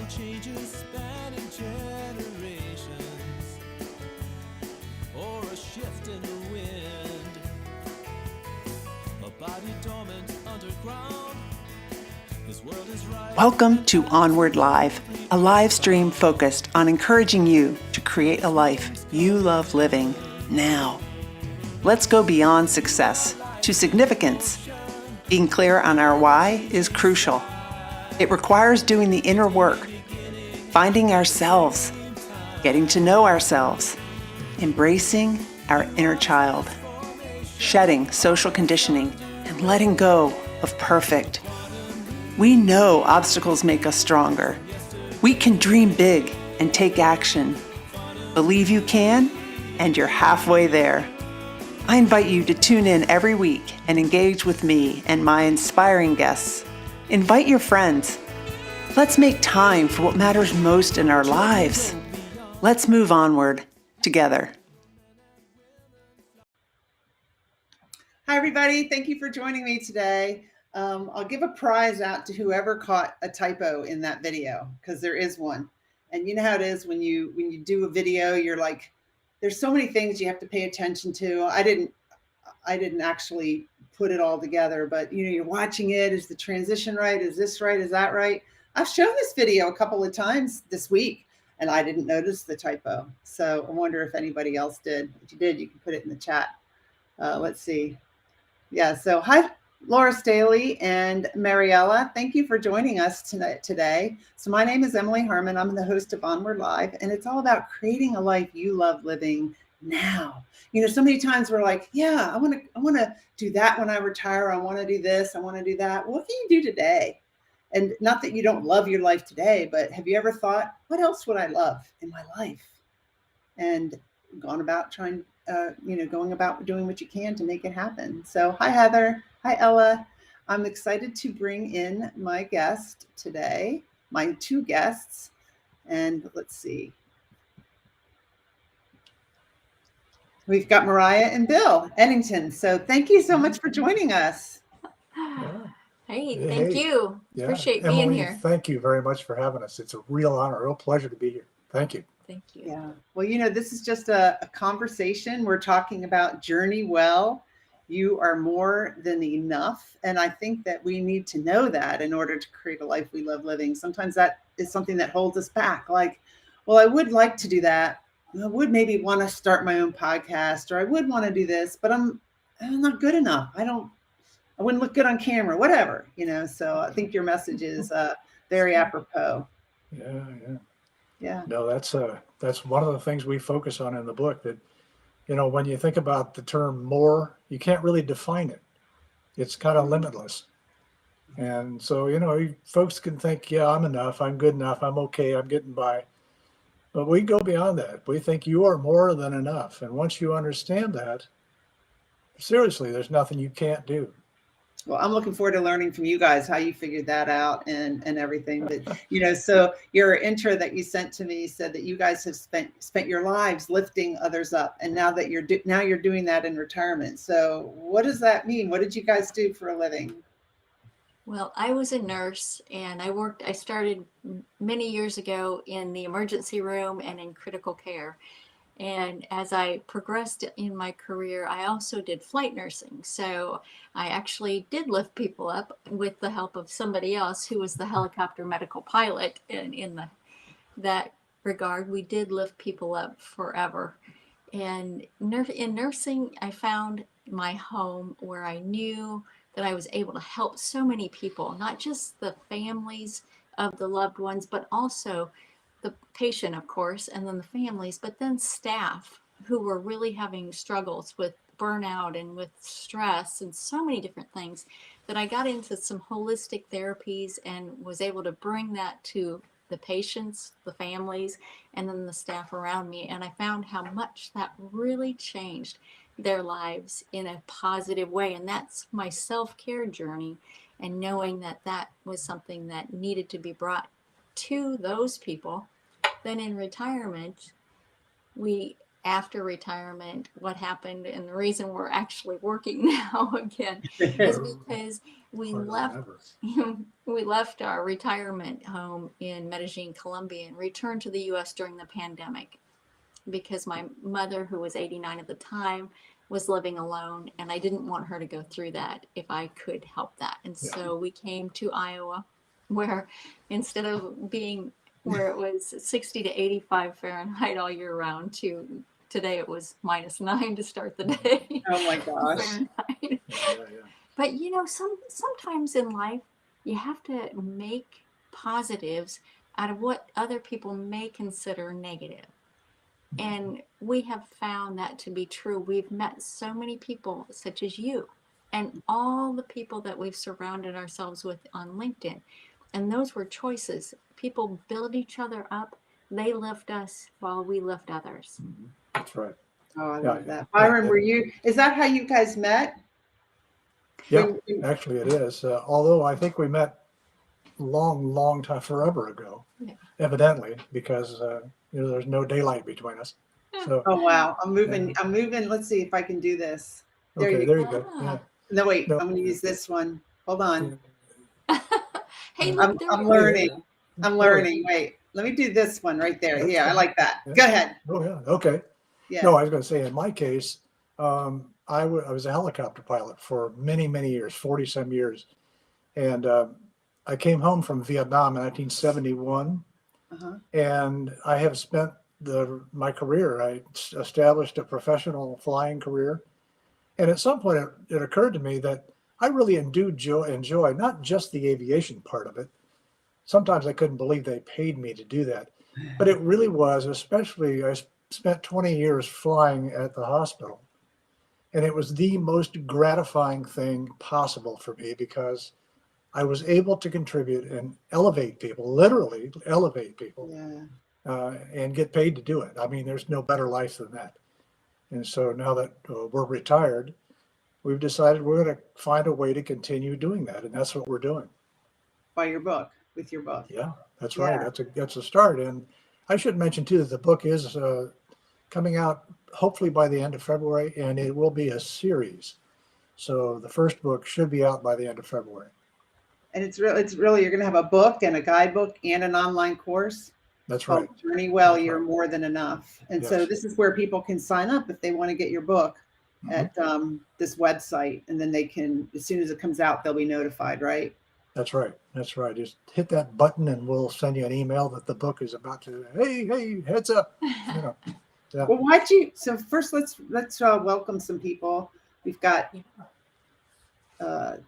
changes spanning generations, or a shift in the wind, a body dormant underground. This world is right. Welcome to Onward Live, a live stream focused on encouraging you to create a life you love living now. Let's go beyond success to significance. Being clear on our why is crucial. It requires doing the inner work, finding ourselves, getting to know ourselves, embracing our inner child, shedding social conditioning, and letting go of perfect. We know obstacles make us stronger. We can dream big and take action. Believe you can, and you're halfway there. I invite you to tune in every week and engage with me and my inspiring guests. Invite your friends. Let's make time for what matters most in our lives. Let's move onward together. Hi, everybody. Thank you for joining me today. I'll give a prize out to whoever caught a typo in that video, because there is one. And you know how it is when you do a video, you're like, there's so many things you have to pay attention to. I didn't actually put it all together, but you're watching it. Is the transition right? Is this right? Is that right? I've shown this video a couple of times this week and I didn't notice the typo. So I wonder if anybody else did. If you did, you can put it in the chat. Let's see. Yeah, so hi, Laura Staley and Mariella. Thank you for joining us today. So my name is Emily Harmon. I'm the host of Onward Live, and it's all about creating a life you love living now. So many times we're like, yeah, I want to do that when I retire. I want to do this. I want to do that. What can you do today? And not that you don't love your life today, but have you ever thought, what else would I love in my life? And gone about going about doing what you can to make it happen. So hi, Heather. Hi, Ella. I'm excited to bring in my guest today, my two guests. And let's see. We've got Mariah and Bill Eddington. So thank you so much for joining us. Yeah. Hey, thank you. Yeah. Appreciate Emily, being here. Thank you very much for having us. It's a real honor, a real pleasure to be here. Thank you. Thank you. Yeah. Well, this is just a conversation. We're talking about journey well. You are more than enough. And I think that we need to know that in order to create a life we love living. Sometimes that is something that holds us back. Like, well, I would like to do that. I would maybe want to start my own podcast, or I would want to do this, but I'm not good enough. I wouldn't look good on camera, whatever, so I think your message is very apropos. Yeah. No, that's one of the things we focus on in the book, that, when you think about the term more, you can't really define it. It's kind of limitless. And so, folks can think, yeah, I'm enough. I'm good enough. I'm okay. I'm getting by. But we go beyond that. We think you are more than enough. And once you understand that, seriously, there's nothing you can't do. Well, I'm looking forward to learning from you guys how you figured that out and everything. But so your intro that you sent to me said that you guys have spent your lives lifting others up, and now that you're doing that in retirement. So what does that mean? What did you guys do for a living? Well, I was a nurse, and I started many years ago in the emergency room and in critical care. And as I progressed in my career, I also did flight nursing. So I actually did lift people up with the help of somebody else who was the helicopter medical pilot. And in that regard, we did lift people up forever. And in nursing, I found my home where I knew that I was able to help so many people, not just the families of the loved ones, but also the patient, of course, and then the families, but then staff who were really having struggles with burnout and with stress and so many different things, that I got into some holistic therapies and was able to bring that to the patients, the families, and then the staff around me. And I found how much that really changed their lives in a positive way. And that's my self-care journey, and knowing that that was something that needed to be brought to those people. Then in retirement, we after retirement, what happened, and the reason we're actually working now again is because we Harder than left ever. we left our retirement home in Medellin, Colombia, and returned to the U.S. during the pandemic because my mother, who was 89 at the time, was living alone, and I didn't want her to go through that if I could help that. And Yeah. so we came to Iowa, where instead of being where it was 60 to 85 Fahrenheit all year round, to today it was -9 to start the day. Oh my gosh. Fahrenheit. Yeah. But you know, sometimes in life you have to make positives out of what other people may consider negative. And we have found that to be true. We've met so many people, such as you, and all the people that we've surrounded ourselves with on LinkedIn. And those were choices. People build each other up. They lift us while we lift others. That's right. Oh, I Yeah, love that. yeah, Byron, yeah. is that how you guys met? Yeah, actually it is. Although I think we met long time, forever ago, Yeah. evidently, because there's no daylight between us. So Oh, wow. I'm moving. Let's see if I can do this. There okay, you there you go. Ah. Yeah. No, wait, No. I'm going to use this one. Hold on. Hey, I'm look, there I'm we are. learning. I'm learning. Wait, let me do this one right there. That's Yeah, I fine. like that. Yeah. Go ahead. Oh yeah. Okay. Yeah. No, I was going to say in my case, I was a helicopter pilot for many years, 40 some years, and I came home from Vietnam in 1971, Uh-huh. and I have spent my career. I established a professional flying career, and at some point it occurred to me that I really do enjoy not just the aviation part of it. Sometimes I couldn't believe they paid me to do that, but it really was. Especially, I spent 20 years flying at the hospital, and it was the most gratifying thing possible for me because I was able to contribute and elevate people, literally elevate people, Yeah. and get paid to do it. I mean, there's no better life than that. And so now that we're retired, we've decided we're going to find a way to continue doing that, and that's what we're doing. With your book. Yeah, that's Yeah. right. That's a start. And I should mention too that the book is coming out hopefully by the end of February, and it will be a series. So the first book should be out by the end of February. And it's really you're going to have a book and a guidebook and an online course. That's called right. Journey Well, That's You're right. More Than Enough. And so Yes. this is where people can sign up if they want to get your book at this website, and then they can, as soon as it comes out, they'll be notified, right? That's right. That's right. Just hit that button and we'll send you an email that the book is about to, hey, heads up. Yeah. Well, so first let's welcome some people. We've got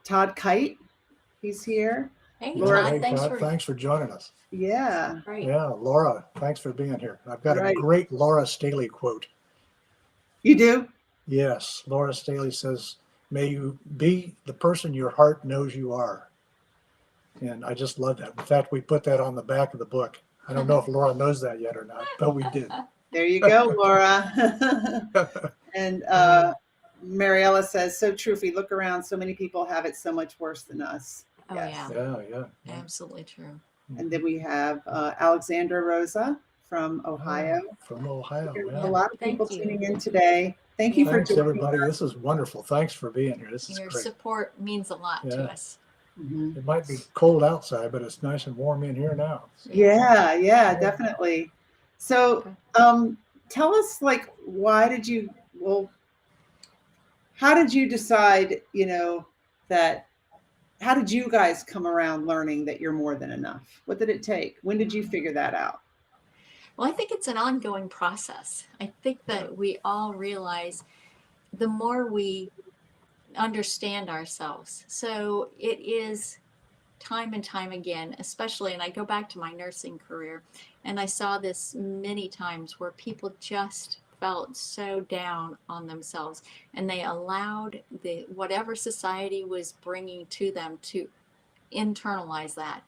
Todd Kite. He's here. Hey, Laura, Todd, Todd, thanks for joining us. Yeah. Great. Yeah, Laura, thanks for being here. I've got Right. a great Laura Staley quote. You do? Yes, Laura Staley says, "May you be the person your heart knows you are." And I just love that. In fact, we put that on the back of the book. I don't know if Laura knows that yet or not, but we did. There you go, Laura. And Mariella says, so true. If we look around, so many people have it so much worse than us. Oh, Yes. yeah. Absolutely true. And then we have Alexandra Rosa from Ohio. From Ohio. There's Yeah. a lot of people Thank you. tuning in today. Thank you for Thanks, joining everybody. us. This is wonderful. Thanks for being here. This is Your great. support means a lot Yeah. to us. Mhm. It might be cold outside, but it's nice and warm in here now. Yeah, definitely. So tell us, how did you decide, how did you guys come around learning that you're more than enough? What did it take? When did you figure that out? Well, I think it's an ongoing process. I think that we all realize the more we understand ourselves. So it is time and time again, especially, and I go back to my nursing career, and I saw this many times where people just felt so down on themselves, and they allowed whatever society was bringing to them to internalize that.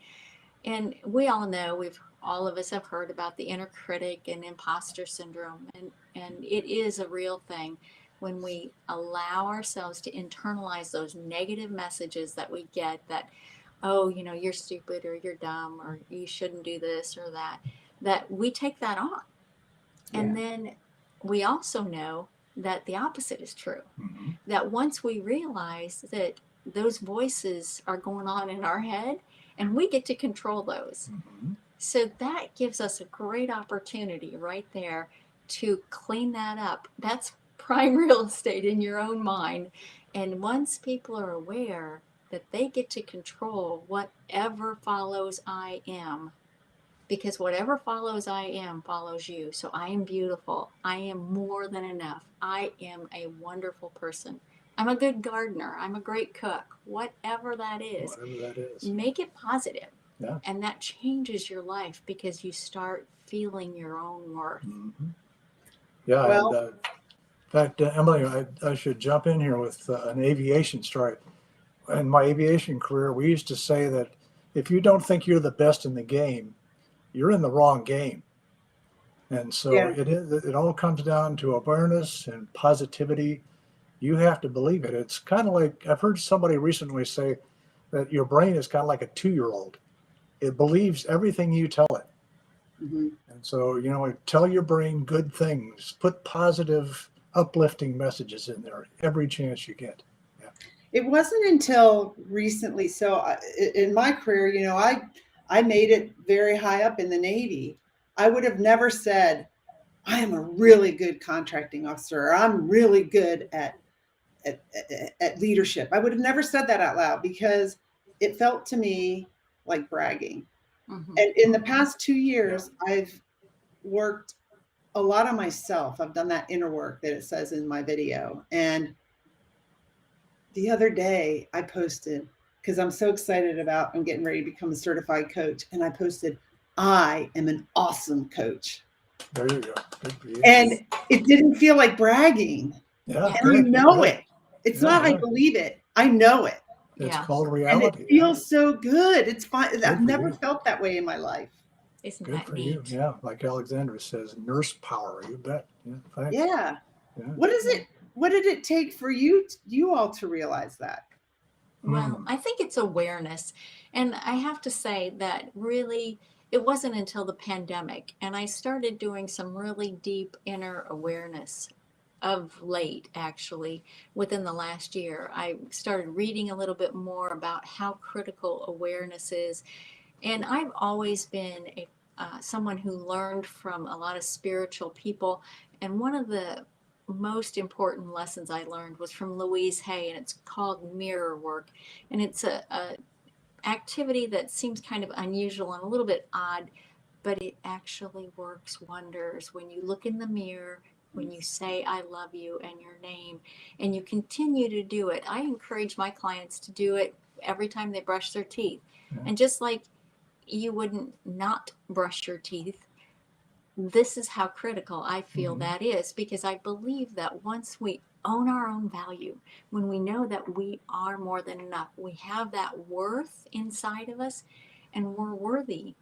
And we all know, all of us have heard about the inner critic and imposter syndrome, and it is a real thing when we allow ourselves to internalize those negative messages that we get, that, oh, you're stupid, or you're dumb, or you shouldn't do this or that we take that on. And then we also know that the opposite is true. Mm-hmm. That once we realize that those voices are going on in our head and we get to control those. Mm-hmm. So that gives us a great opportunity right there to clean that up. That's prime real estate in your own mind. And once people are aware that they get to control whatever follows I am, because whatever follows I am follows you. So I am beautiful. I am more than enough. I am a wonderful person. I'm a good gardener. I'm a great cook. Whatever that is, make it positive. Yeah. And that changes your life because you start feeling your own worth. Mm-hmm. Yeah. Well, And in fact, Emily, I should jump in here with an aviation story. In my aviation career, we used to say that if you don't think you're the best in the game, you're in the wrong game. And so Yeah. it all comes down to awareness and positivity. You have to believe it. It's kind of like, I've heard somebody recently say that your brain is kind of like a 2-year-old. It believes everything you tell it. Mm-hmm. And so, tell your brain good things, put positive, uplifting messages in there every chance you get. Yeah. It wasn't until recently. So in my career, I made it very high up in the Navy. I would have never said, I am a really good contracting officer, or I'm really good at leadership. I would have never said that out loud because it felt to me like bragging. Mm-hmm. And in the past 2 years, I've worked a lot on myself. I've done that inner work that it says in my video. And the other day I posted, because I'm so excited I'm getting ready to become a certified coach. And I posted, I am an awesome coach. There you go. Good for you. And it didn't feel like bragging. Yeah, And good, I know good. it. It's not I believe it. I know it. It's Yeah. called And reality. it feels so good. It's fine. Good I've for never you. felt that way in my life. Isn't Good that for neat? you. Yeah, like Alexandra says, nurse power. You bet. Yeah. Thanks. Yeah. Yeah. What did it take for you all to realize that? Well, I think it's awareness. And I have to say that really, it wasn't until the pandemic, and I started doing some really deep inner awareness of late, actually, within the last year. I started reading a little bit more about how critical awareness is. And I've always been someone who learned from a lot of spiritual people. And one of the most important lessons I learned was from Louise Hay, and it's called mirror work. And it's a activity that seems kind of unusual and a little bit odd, but it actually works wonders when you look in the mirror, when you say I love you and your name, and you continue to do it. I encourage my clients to do it every time they brush their teeth. Yeah. And just like you wouldn't not brush your teeth, this is how critical I feel that is, because I believe that once we own our own value, when we know that we are more than enough, we have that worth inside of us and we're worthy,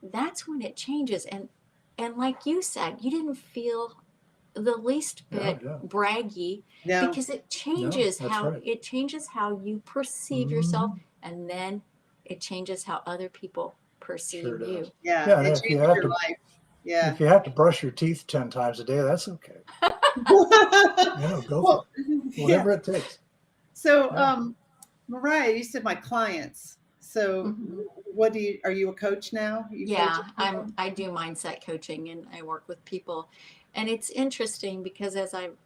that's when it changes. And like you said, you didn't feel the least bit braggy, No. because it changes right. it changes how you perceive yourself, and then it changes how other people perceive Sure you. does. Yeah. Yeah, It if you changed have your to- life. Yeah. If you have to brush your teeth 10 times a day, that's okay. Go Well, for it. Whatever it takes. So, Yeah. Mariah, you said my clients. So, are you a coach now? Yeah, I do mindset coaching, and I work with people. And it's interesting because as I've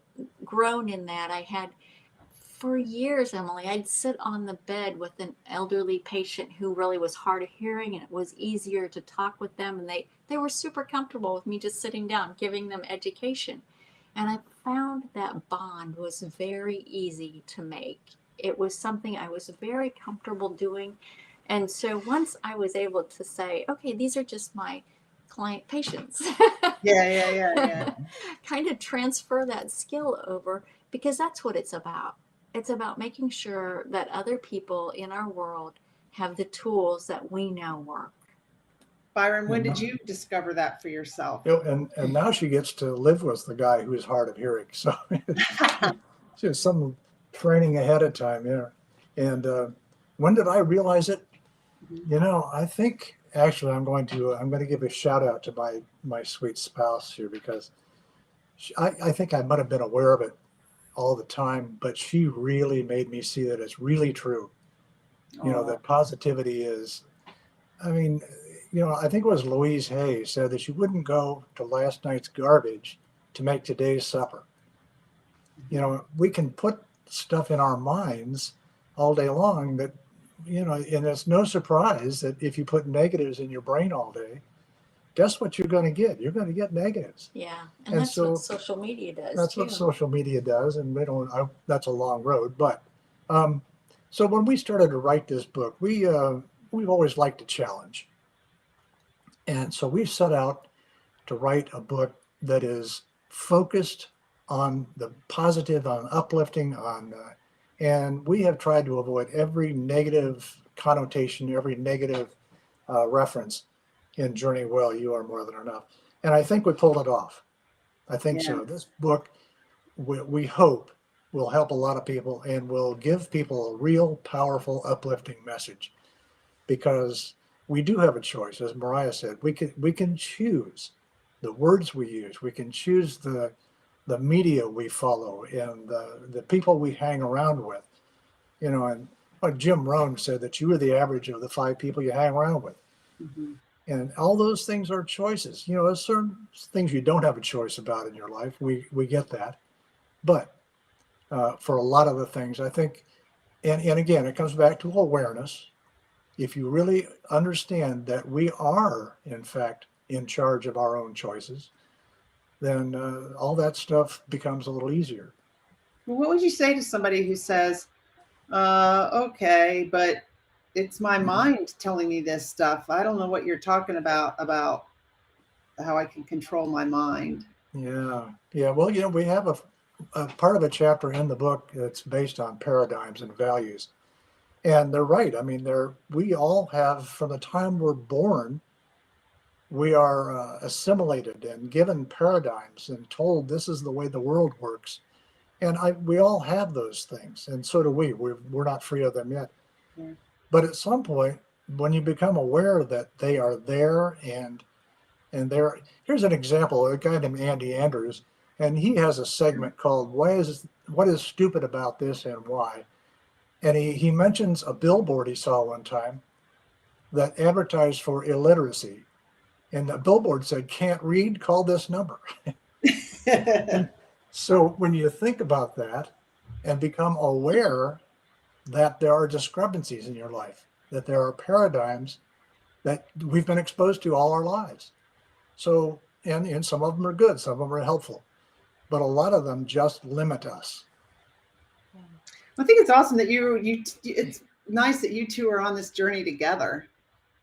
grown in that, I had for years, Emily, I'd sit on the bed with an elderly patient who really was hard of hearing, and it was easier to talk with them. And they were super comfortable with me just sitting down, giving them education. And I found that bond was very easy to make. It was something I was very comfortable doing. And so once I was able to say, okay, these are just my client patients. Yeah. Kind of transfer that skill over, because that's what it's about. It's about making sure that other people in our world have the tools that we know work. Byron, when did you discover that for yourself? And now she gets to live with the guy who's hard of hearing. So just some training ahead of time. Yeah. And when did I realize it? I think actually I'm going to give a shout out to my sweet spouse here, because I think I might have been aware of it all the time, but she really made me see that it's really true. That positivity is, I mean, I think it was Louise Hay said that you wouldn't go to last night's garbage to make today's supper. We can put stuff in our minds all day long that, and it's no surprise that if you put negatives in your brain all day, guess what you're going to get? You're going to get negatives. Yeah. And that's what social media does. That's what social media does. And that's a long road. But so when we started to write this book, we've always liked a challenge. And so we set out to write a book that is focused on the positive, on uplifting, and we have tried to avoid every negative connotation, every negative reference in Journey Well, You Are More Than Enough. And I think we pulled it off. I think so. This book, we hope, will help a lot of people and will give people a real, powerful, uplifting message. Because we do have a choice, as Mariah said. We can choose the words we use. We can choose the media we follow and the people we hang around with. And like Jim Rohn said, that you are the average of the 5 people you hang around with. Mm-hmm. And all those things are choices. There's certain things you don't have a choice about in your life. We get that. But for a lot of the things, I think, and again, it comes back to awareness. If you really understand that we are, in fact, in charge of our own choices, then all that stuff becomes a little easier. Well, what would you say to somebody who says, okay, but it's my mind telling me this stuff. I don't know what you're talking about how I can control my mind. Yeah. Well, we have a part of a chapter in the book that's based on paradigms and values. And they're right. I mean, we all have, from the time we're born, we are assimilated and given paradigms and told this is the way the world works. And we all have those things. And so do we. We're not free of them yet. Yeah. But at some point, when you become aware that they are there and here's an example, a guy named Andy Andrews, and he has a segment called what is stupid about this and why? And he mentions a billboard he saw one time that advertised for illiteracy. And the billboard said, "Can't read, call this number." So when you think about that and become aware that there are discrepancies in your life, that there are paradigms that we've been exposed to all our lives. So, and some of them are good, some of them are helpful, but a lot of them just limit us. I think it's awesome that it's nice that you two are on this journey together.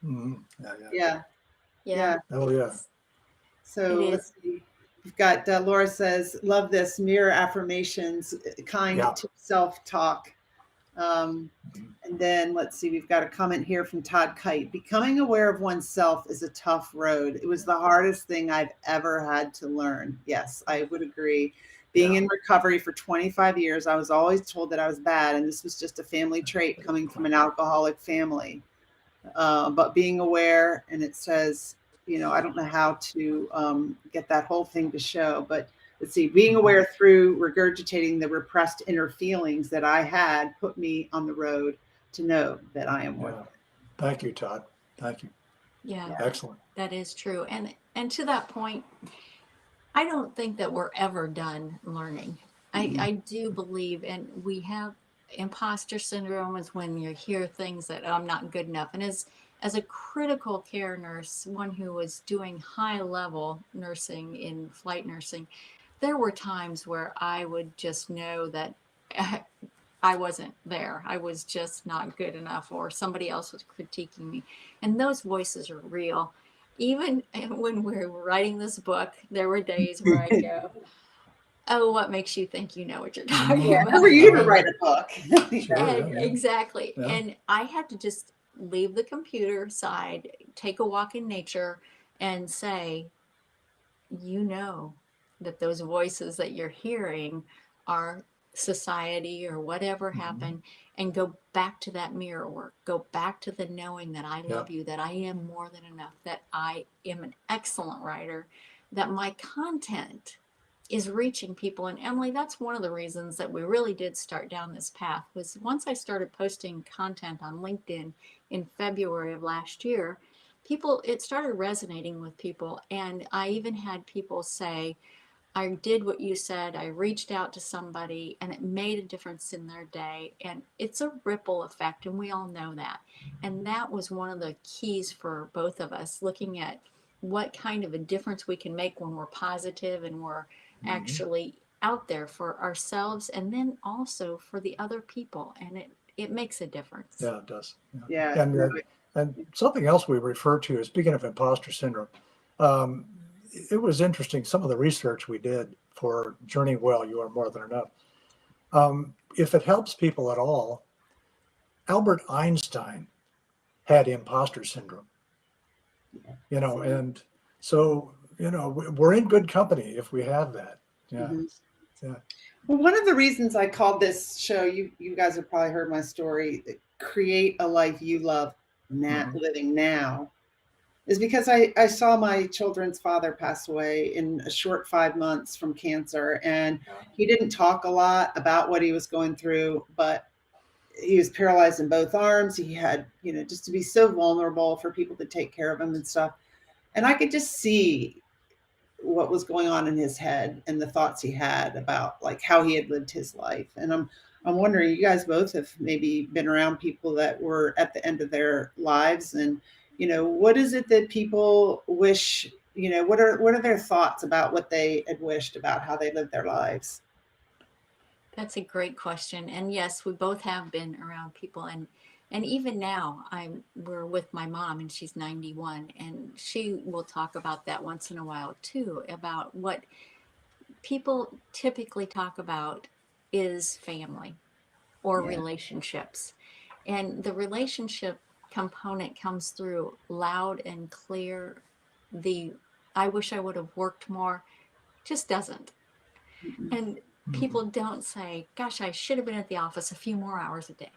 Mm-hmm. Yeah. Oh, yeah. So let's see. We've got Laura says, love this, mirror affirmations, kind to self-talk. And then let's see, we've got a comment here from Todd Kite. Becoming aware of oneself is a tough road. It was the hardest thing I've ever had to learn. Yes, I would agree. Being in recovery for 25 years, I was always told that I was bad, and this was just a family trait coming from an alcoholic family. But being aware, and it says, I don't know how to get that whole thing to show, but let's see, being aware through regurgitating the repressed inner feelings that I had put me on the road to know that I am worth it. Thank you, Todd. Thank you. Yeah. Excellent. That is true. And to that point, I don't think that we're ever done learning. I do believe, and we have imposter syndrome is when you hear things that I'm not good enough. And as a critical care nurse, one who was doing high level nursing in flight nursing, there were times where I would just know that I wasn't there. I was just not good enough, or somebody else was critiquing me. And those voices are real. Even when we're writing this book, there were days where I go, oh, what makes you think you know what you're talking about? Who are you to write a book? Exactly. Yeah. And I had to just leave the computer side, take a walk in nature, and say, that those voices that you're hearing are society or whatever happened, and go back to that mirror work. Go back to the knowing that I love you, that I am more than enough, that I am an excellent writer, that my content is reaching people. And Emily, that's one of the reasons that we really did start down this path, was once I started posting content on LinkedIn in February of last year, it started resonating with people. And I even had people say, I did what you said, I reached out to somebody and it made a difference in their day. And it's a ripple effect, and we all know that. And that was one of the keys for both of us, looking at what kind of a difference we can make when we're positive and we're actually out there for ourselves, and then also for the other people. And it makes a difference. Yeah, it does. Yeah. And something else we refer to is, speaking of imposter syndrome, it was interesting, some of the research we did for Journeying Well, You Are More Than Enough. If it helps people at all, Albert Einstein had imposter syndrome, and so, we're in good company if we have that. Yeah. Yeah. Well, one of the reasons I called this show, you guys have probably heard my story, Create a Life You Love Living Now, is because I saw my children's father pass away in a short 5 months from cancer. And he didn't talk a lot about what he was going through, but he was paralyzed in both arms. He had, just to be so vulnerable for people to take care of him and stuff. And I could just see what was going on in his head and the thoughts he had about like how he had lived his life. And I'm wondering, you guys both have maybe been around people that were at the end of their lives, and what is it that people wish, what are their thoughts about what they had wished about how they lived their lives? That's a great question. And yes, we both have been around people, and even now we're with my mom, and she's 91, and she will talk about that once in a while too, about what people typically talk about is family or relationships. And the relationship component comes through loud and clear. I wish I would have worked more just doesn't. And people don't say, gosh, I should have been at the office a few more hours a day.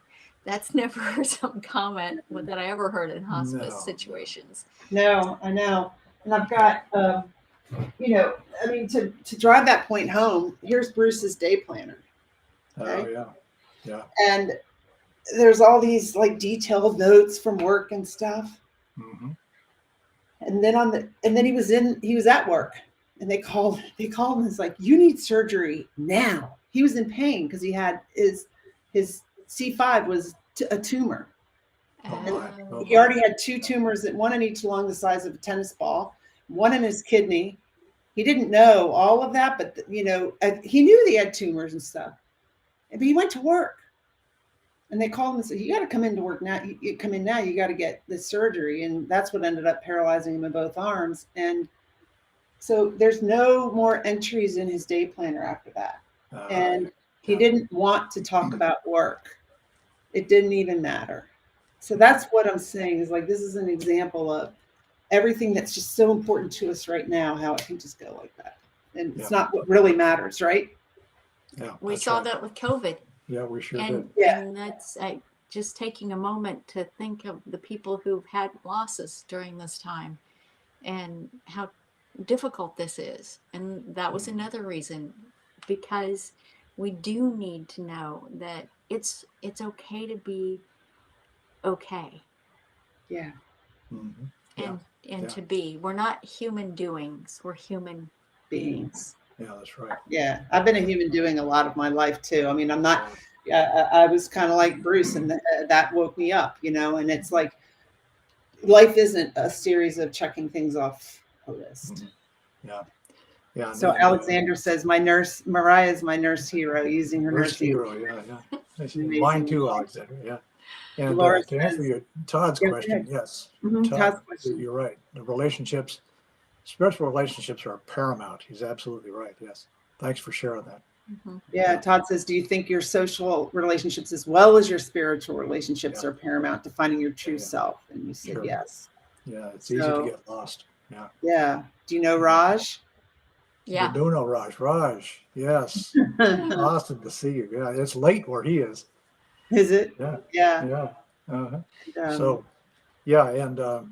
That's never some comment that I ever heard in hospice situations. No, I know. And I've got, to drive that point home, here's Bruce's day planner. Okay? Oh, yeah. And there's all these like detailed notes from work and stuff. And then he was at work, and they called him and it's like, you need surgery now. He was in pain because he had his C5 was a tumor. He already had 2 tumors, one in each lung the size of a tennis ball, one in his kidney. He didn't know all of that, but he knew he had tumors and stuff. But he went to work, and they called him and said, you got to come into work now. You come in now, you got to get this surgery. And that's what ended up paralyzing him in both arms. And so there's no more entries in his day planner after that. And he didn't want to talk about work. It didn't even matter. So that's what I'm saying, is like, this is an example of everything that's just so important to us right now, how it can just go like that. And it's not what really matters, right? Yeah, we saw that with COVID. Yeah, we sure did. Yeah. And that's just taking a moment to think of the people who've had losses during this time and how difficult this is. And that was another reason, because we do need to know that it's okay to be okay. Yeah. And to be, we're not human doings, we're human beings. Yeah, that's right. Yeah, I've been a human doing a lot of my life too. I mean, I'm not, I was kind of like Bruce, and that woke me up, and it's like, life isn't a series of checking things off a list. Yeah. So Alexander says, Mariah is my nurse hero, using her nursing. Hero, yeah. Mine too, Alexander, yeah. And to answer Todd's question, yes. Todd, you're right. The spiritual relationships are paramount. He's absolutely right, yes. Thanks for sharing that. Yeah, Todd says, do you think your social relationships as well as your spiritual relationships are paramount to finding your true self? And you said yes. Yeah, it's easy to get lost. Yeah. Yeah. Do you know Raj? Yeah. I do know Raj. Raj, yes. Awesome to see you. Yeah, it's late where he is. Is it? Yeah. Yeah. So, yeah, and the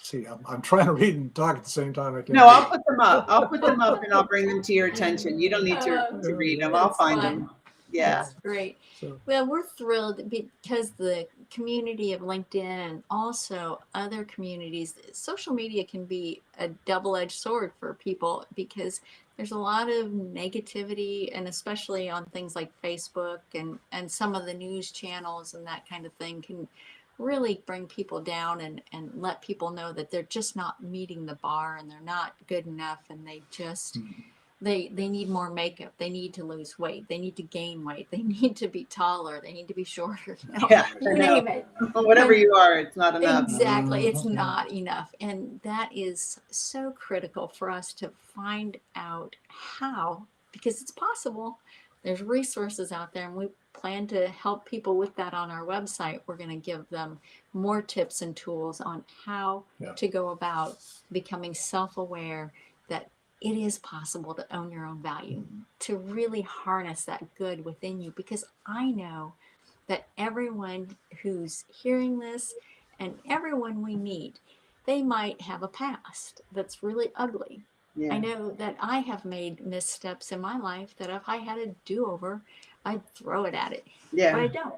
see, I'm trying to read and talk at the same time. I can't. No, I'll put them up. I'll put them up and I'll bring them to your attention. You don't need to read them. I'll That's find fun. them. Yeah. That's great. So, Well, we're thrilled because the community of LinkedIn and also other communities, social media can be a double-edged sword for people because there's a lot of negativity, and especially on things like Facebook and some of the news channels and that kind of thing can really bring people down and let people know that they're just not meeting the bar and they're not good enough, and they just they need more makeup, they need to lose weight, they need to gain weight, they need to be taller, they need to be shorter, Yeah, you I name know. it. Whatever you are, it's not enough. Exactly, it's not enough, and that is so critical for us to find out how, because it's possible. There's resources out there, and we plan to help people with that on our website. We're going to give them more tips and tools on how to go about becoming self-aware that it is possible to own your own value, to really harness that good within you, because I know that everyone who's hearing this and everyone we meet, they might have a past that's really ugly. Yeah. I know that I have made missteps in my life that if I had a do-over, I'd throw it at it. Yeah. But I don't.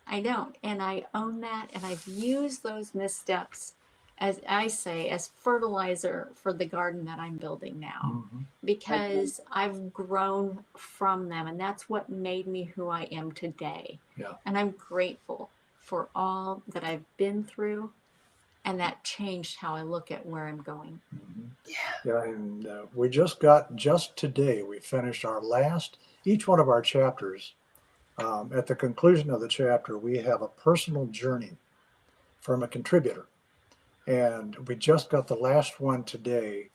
I don't. And I own that. And I've used those missteps, as I say, as fertilizer for the garden that I'm building now, because I've grown from them. And that's what made me who I am today. Yeah. And I'm grateful for all that I've been through. And that changed how I look at where I'm going. Yeah, and we just today, we finished each one of our chapters. At the conclusion of the chapter, we have a personal journey from a contributor. And we just got the last one today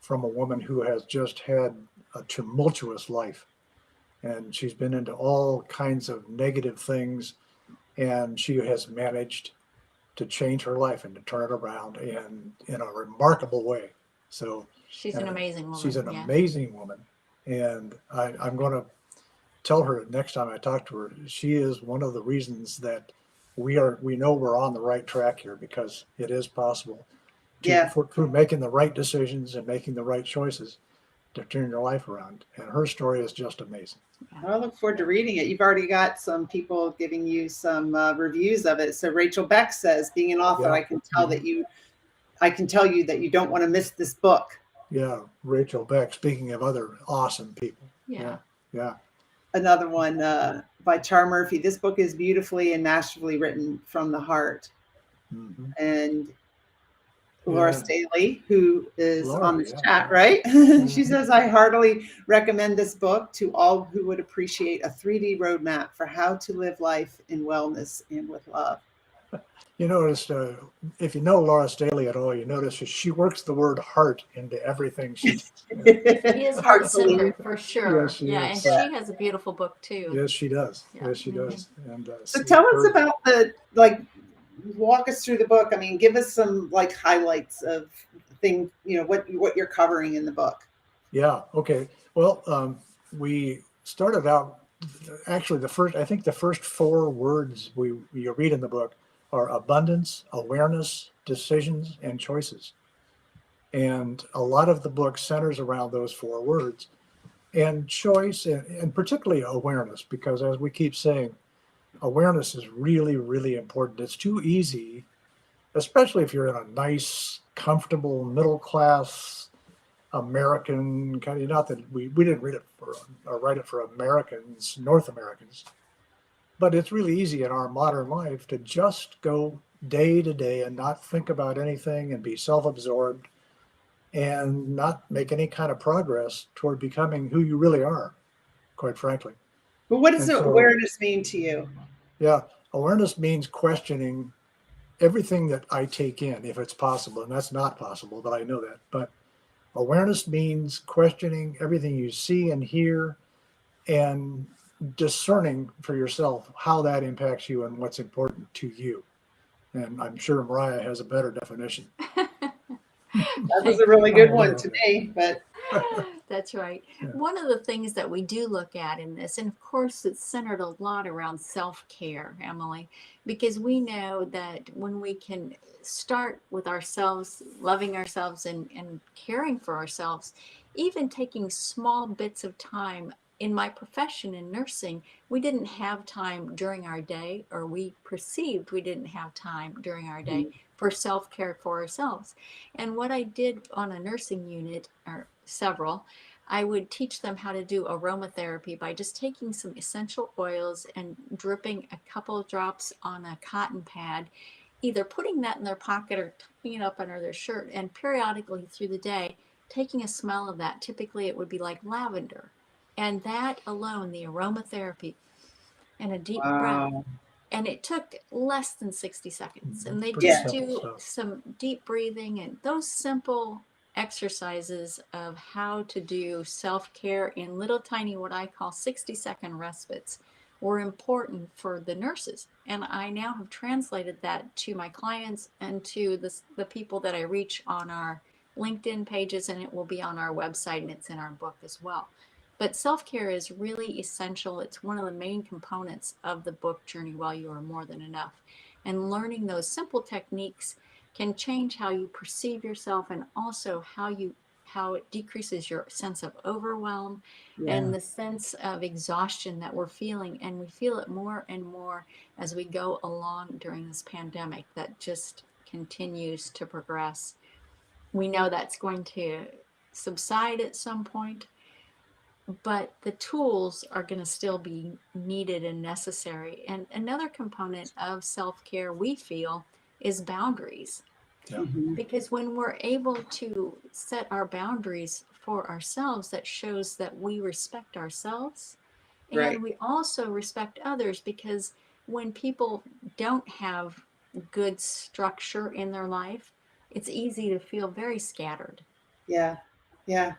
from a woman who has just had a tumultuous life. And she's been into all kinds of negative things, and she has managed to change her life and to turn it around in a remarkable way. So she's an amazing woman. She's an amazing woman. And I'm going to tell her next time I talk to her, she is one of the reasons that we know we're on the right track here, because it is possible through making the right decisions and making the right choices to turn your life around. And her story is just amazing. I look forward to reading it. You've already got some people giving you some reviews of it. So Rachel Beck says, being an author, I can tell you that you don't want to miss this book. Yeah, Rachel Beck, speaking of other awesome people. Yeah. Another one by Char Murphy. This book is beautifully and masterfully written from the heart. And Laura Staley, who is on this chat, right? She says, I heartily recommend this book to all who would appreciate a 3D roadmap for how to live life in wellness and with love. You notice, if you know Laura Staley at all, you notice she works the word heart into everything she does. She is heart-centered for sure. Yes, she and is. she has a beautiful book too. Yes, she does. Yes, she does. And so tell us about walk us through the book. I mean, give us some highlights of things, what you're covering in the book. Yeah. Okay. Well, we started out, actually the first 4 words you read in the book are abundance, awareness, decisions, and choices. And a lot of the book centers around those 4 words, and choice, and particularly awareness, because as we keep saying, awareness is really, really important. It's too easy, especially if you're in a nice, comfortable, middle-class American kind of, not that we didn't read it write it for Americans, North Americans, but it's really easy in our modern life to just go day to day and not think about anything and be self-absorbed and not make any kind of progress toward becoming who you really are, quite frankly. But what does awareness mean to you? Yeah, awareness means questioning everything that I take in, if it's possible, and that's not possible, but I know that. But awareness means questioning everything you see and hear and discerning for yourself how that impacts you and what's important to you. And I'm sure Mariah has a better definition. That was a really good one to me, but That's right. Yeah. One of the things that we do look at in this, and of course it's centered a lot around self-care, Emily, because we know that when we can start with ourselves, loving ourselves and caring for ourselves, even taking small bits of time. In my profession in nursing, we didn't have time during our day, or we perceived we didn't have time during our day for self-care for ourselves. And what I did on a nursing unit, or several, I would teach them how to do aromatherapy by just taking some essential oils and dripping a couple of drops on a cotton pad, either putting that in their pocket or tucking it up under their shirt, and periodically through the day, taking a smell of that. Typically, it would be like lavender. And that alone, the aromatherapy and a deep breath, Wow. and it took less than 60 seconds. And they Pretty just simple do stuff. some deep breathing and those simple exercises of how to do self-care in little tiny, what I call 60-second respites, were important for the nurses. And I now have translated that to my clients and to the people that I reach on our LinkedIn pages, and it will be on our website and it's in our book as well. But self-care is really essential. It's one of the main components of the book Journey While You Are More Than Enough. And learning those simple techniques can change how you perceive yourself, and also how it decreases your sense of overwhelm and the sense of exhaustion that we're feeling. And we feel it more and more as we go along during this pandemic that just continues to progress. We know that's going to subside at some point, but the tools are going to still be needed and necessary. And another component of self-care, we feel, is boundaries. Yeah. Because when we're able to set our boundaries for ourselves, that shows that we respect ourselves, and Right. we also respect others. Because when people don't have good structure in their life, it's easy to feel very scattered. Yeah. Yeah.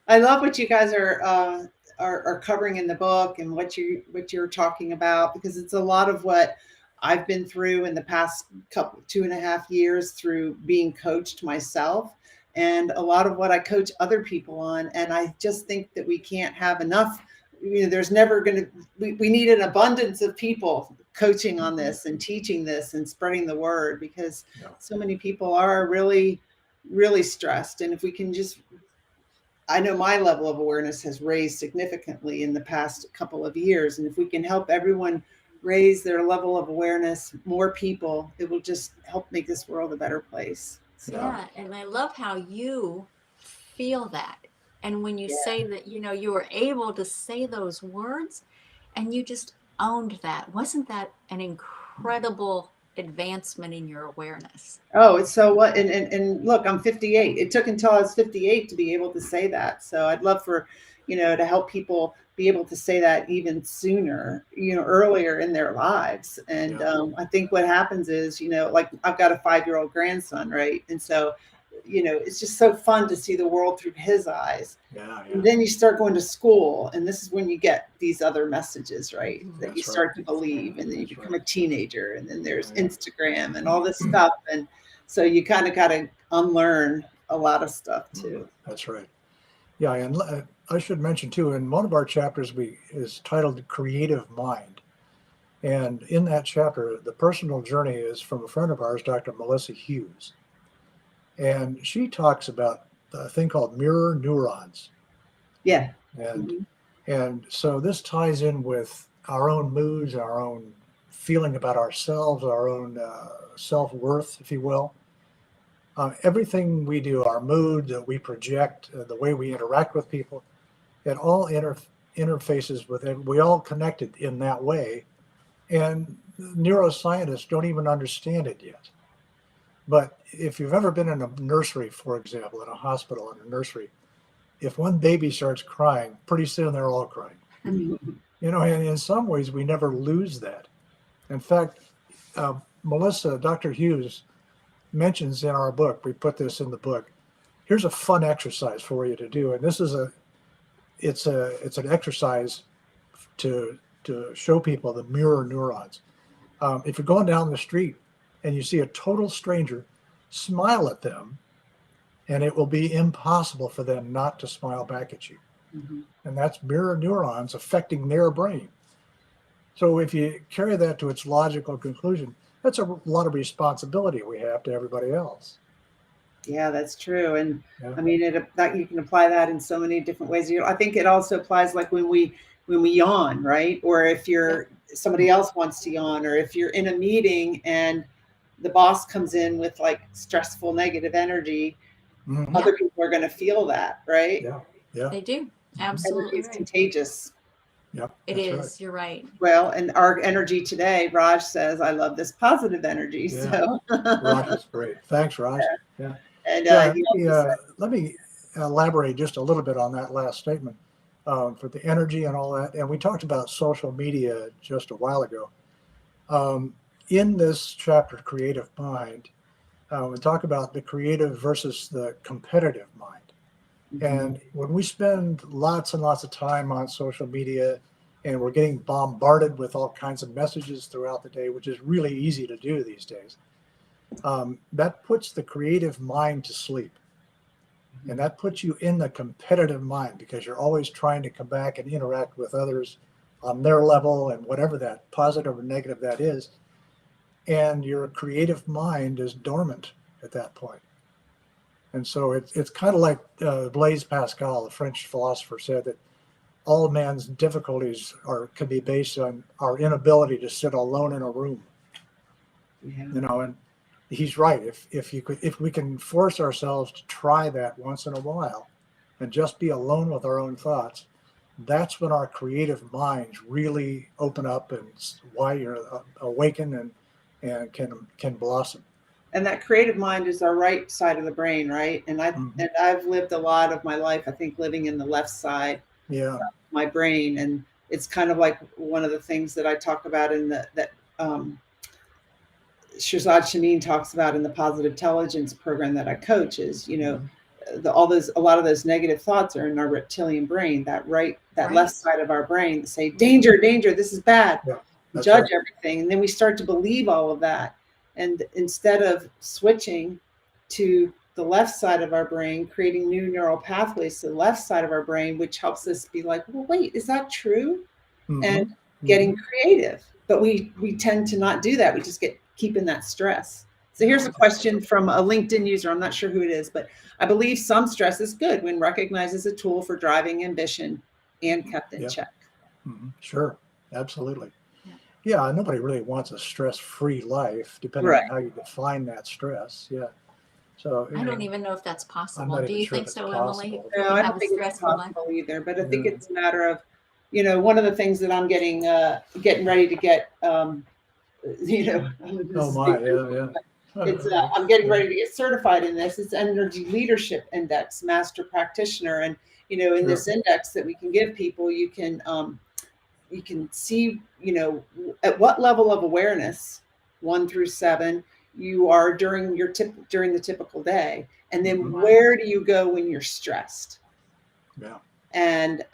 I love what you guys are covering in the book, and what you're talking about, because it's a lot of what I've been through in the past couple 2.5 years through being coached myself, and a lot of what I coach other people on. And I just think that we can't have enough. There's never going to, we need an abundance of people coaching on this and teaching this and spreading the word, because so many people are really, really stressed. And if we can just, I know my level of awareness has raised significantly in the past couple of years. And if we can help everyone raise their level of awareness, more people, it will just help make this world a better place. So, Yeah, and I love how you feel that. And when you yeah. say that, you were able to say those words and you just owned that. Wasn't that an incredible advancement in your awareness? Oh, it's so what, and look, I'm 58. It took until I was 58 to be able to say that. So I'd love for, to help people be able to say that even sooner, earlier in their lives. And I think what happens is, like I've got a 5-year-old grandson, right? And so, it's just so fun to see the world through his eyes. And then you start going to school, and this is when you get these other messages, right? That you start to believe, and then you become a teenager, and then there's Instagram and all this stuff. And so you kind of got to unlearn a lot of stuff too. That's right. Yeah, and I should mention too, in one of our chapters is titled Creative Mind. And in that chapter, the personal journey is from a friend of ours, Dr. Melissa Hughes. And she talks about a thing called mirror neurons. Yeah. And so this ties in with our own moods, our own feeling about ourselves, our own self-worth, if you will. Everything we do, our mood that we project, the way we interact with people, it all interfaces with it. We all connected in that way. And neuroscientists don't even understand it yet. But if you've ever been in a nursery, for example, in a hospital, in a nursery, if one baby starts crying, pretty soon they're all crying. And in some ways, we never lose that. In fact, Melissa, Dr. Hughes, mentions in our book, we put this in the book, here's a fun exercise for you to do. And this is it's an exercise to show people the mirror neurons. If you're going down the street and you see a total stranger, smile at them and it will be impossible for them not to smile back at you. Mm-hmm. And that's mirror neurons affecting their brain. So if you carry that to its logical conclusion, that's a lot of responsibility we have to everybody else. Yeah, that's true. And Yeah. I mean, that you can apply that in so many different ways. I think it also applies like when we yawn, right? Or if somebody else wants to yawn, or if you're in a meeting and the boss comes in with like stressful, negative energy, Mhm. other people are going to feel that, right? Yeah, yeah. They do. Energy Absolutely is right. contagious. Yep, It that's is. right. You're right. Well, and our energy today, Raj says, I love this positive energy. Yeah. So, Raj is great. Thanks, Raj. Yeah. and Let me elaborate just a little bit on that last statement for the energy and all that. And we talked about social media just a while ago. In this chapter, Creative Mind, we talk about the creative versus the competitive mind. And when we spend lots and lots of time on social media and we're getting bombarded with all kinds of messages throughout the day, which is really easy to do these days, that puts the creative mind to sleep. And that puts you in the competitive mind because you're always trying to come back and interact with others on their level and whatever that positive or negative that is. And your creative mind is dormant at that point. And so it's kind of like Blaise Pascal, the French philosopher, said that all man's difficulties can be based on our inability to sit alone in a room. Yeah. You know, and he's right. If we can force ourselves to try that once in a while and just be alone with our own thoughts, that's when our creative minds really open up and awaken and can blossom. And that creative mind is our right side of the brain, right? And I've lived a lot of my life, I think, living in the left side of my brain. And it's kind of like one of the things that I talk about in that Shazad Shamin talks about in the positive intelligence program that I coach is, a lot of those negative thoughts are in our reptilian brain, that left side of our brain that say, danger, danger, this is bad, judge everything. And then we start to believe all of that. And instead of switching to the left side of our brain, creating new neural pathways to the left side of our brain, which helps us be like, well, wait, is that true? And getting creative. But we tend to not do that. We just keep in that stress. So here's a question from a LinkedIn user. I'm not sure who it is, but I believe some stress is good when recognized as a tool for driving ambition and kept in check. Sure, absolutely. Yeah, nobody really wants a stress-free life, depending on how you define that stress. Yeah. So I don't even know if that's possible. Do you think so, Emily? No, I don't think it's possible either. But I think it's a matter of, one of the things that I'm getting ready to get, I'm getting ready to get certified in this. It's Energy Leadership Index, Master Practitioner, and in this index that we can give people, you can see, at what level of awareness, 1 through 7, you are during the typical day, and then where do you go when you're stressed? Yeah. And